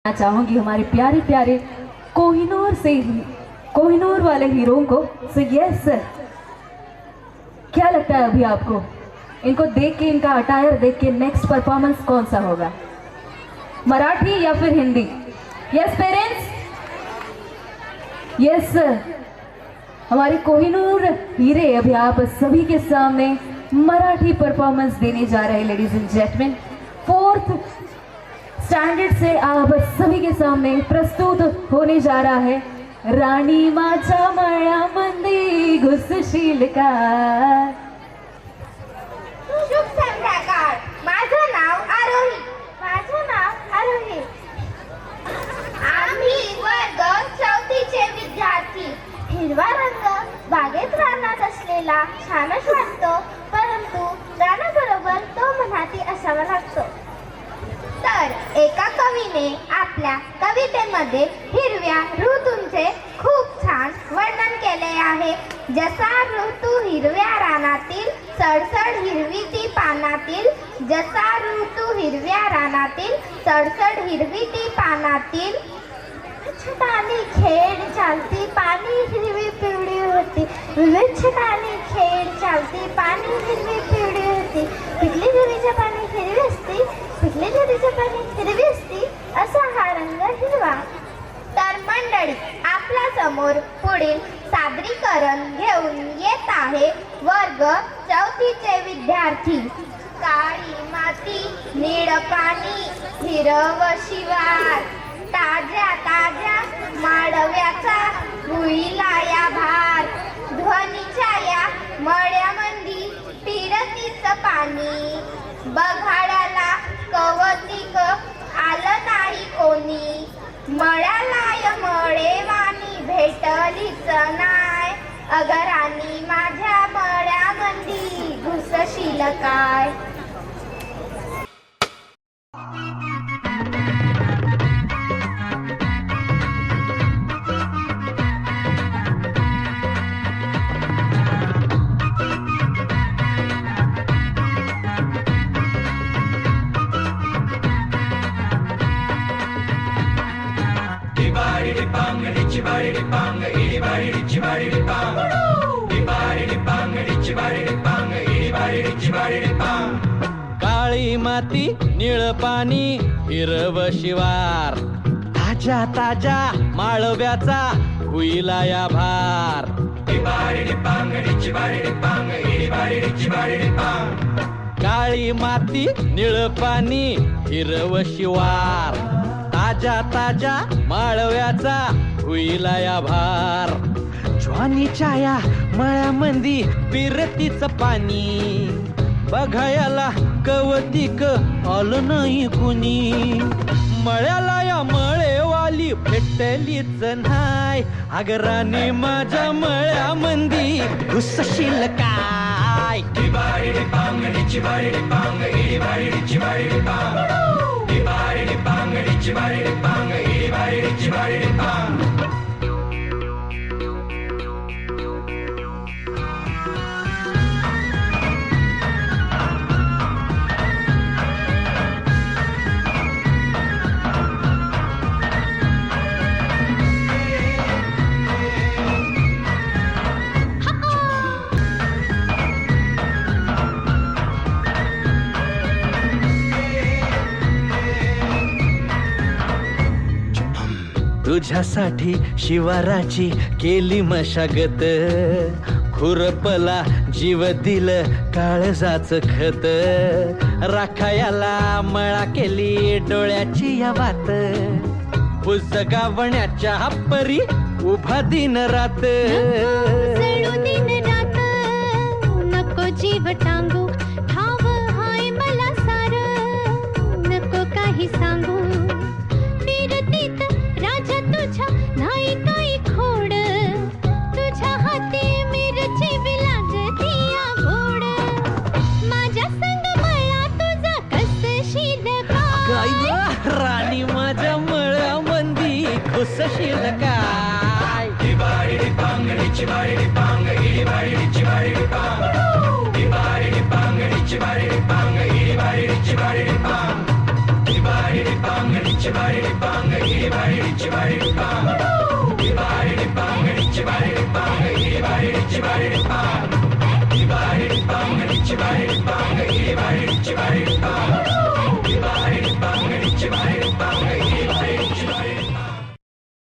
चाहूंगी हमारे प्यारे प्यारे कोहिनूर वाले हीरों को। सो यस सर, क्या लगता है अभी आपको इनको देख के, इनका अटायर देख के नेक्स्ट परफॉर्मेंस कौन सा होगा, मराठी या फिर Hindi? Yes parents, yes sir. हमारे कोहिनूर हीरे अभी आप सभी के सामने मराठी परफॉर्मेंस देने जा रहे हैं। Ladies and gentleman, 4th standard से आप सभी के सामने प्रस्तुत होने जा रहा है राणी माझ्या मळ्यामध्ये घुसशील का। शुभ संध्याकाळ। माझं नाव आरोही। आम्ही वर्ग 4थीचे विद्यार्थी। हिरवा रंग बागेत रानात असलेला छानच वाटतो, परंतु रानाबरोबर तो मनाती असावा लागतो। तर एका कवीने आपल्या कवितेमध्ये हिरव्या ऋतूंचे खूप छान वर्णन केले आहे। जसा ऋतू हिरव्या रानातील, सडसड हिरवी ती पानातील। जसा ऋतू हिरव्या रानातील, सडसड हिरवी ती पानातील। छटाने खेळ चालती, पाणी हिरवी पिवळी होती। विविध छटाने खेळ चालती, पाणी हिरवी पिवळी होती। पिकली झरीचे पाणी हिरवी असते, पिकली झरीचे पाणी हिरवी असते, असा हा रंग हिरवा। तर मंडळी, आपल्या समोर पुढील सादरीकरण घेऊन येत आहे वर्ग 4थीचे विद्यार्थी। काळी माती, निळ पाणी, हिरव शिवार, ताज्या ताज्या माळव्याचा भुईला या भार। ध्वनीच्या या मळ्यामंदी फिरतीच पाणी, बघाड्याला कवतिक आलं नाही कोणी। मळ्यालाय मळेवानी भेटलीच नाय, अगरानी माझ्या मळ्यामंदी घुसशील काय। काळी माती, निळ पाणी, हिरव शिवार, ताज्या ताज्या माळव्याचा हुईला या भार। काळी माती, निळ पाणी, हिरव शिवार, ताज्या ताज्या माळव्याचा हुईला या भार। ज्वानीच्या या मळ्यामंदी फिरतीच पाणी, बघायला कवतिक आलं नाही कुणी। मळ्याला या मळेवाली भेटलीच नाय, अगराने माझ्या मळ्यामंदी घुसशील काय। तुझ्यासाठी शिवाराची केली मशागत, खुरपला जीव दिलं काळजाच खत। राखायाला मळा केली डोळ्याची या बात, पुस्तकावण्याच्या परी उभा दिन रात। नको जीव टांगू, ठाव हाय मला सार, नको काही सांगू। नाही काही खोड, तुझ्या हाती मिरची लागतीया गोड। माझ्या संग मळा तुझा कसशील काय, राणी माझ्या मळ्यामंदी घुसशील काय। Bang, Bang,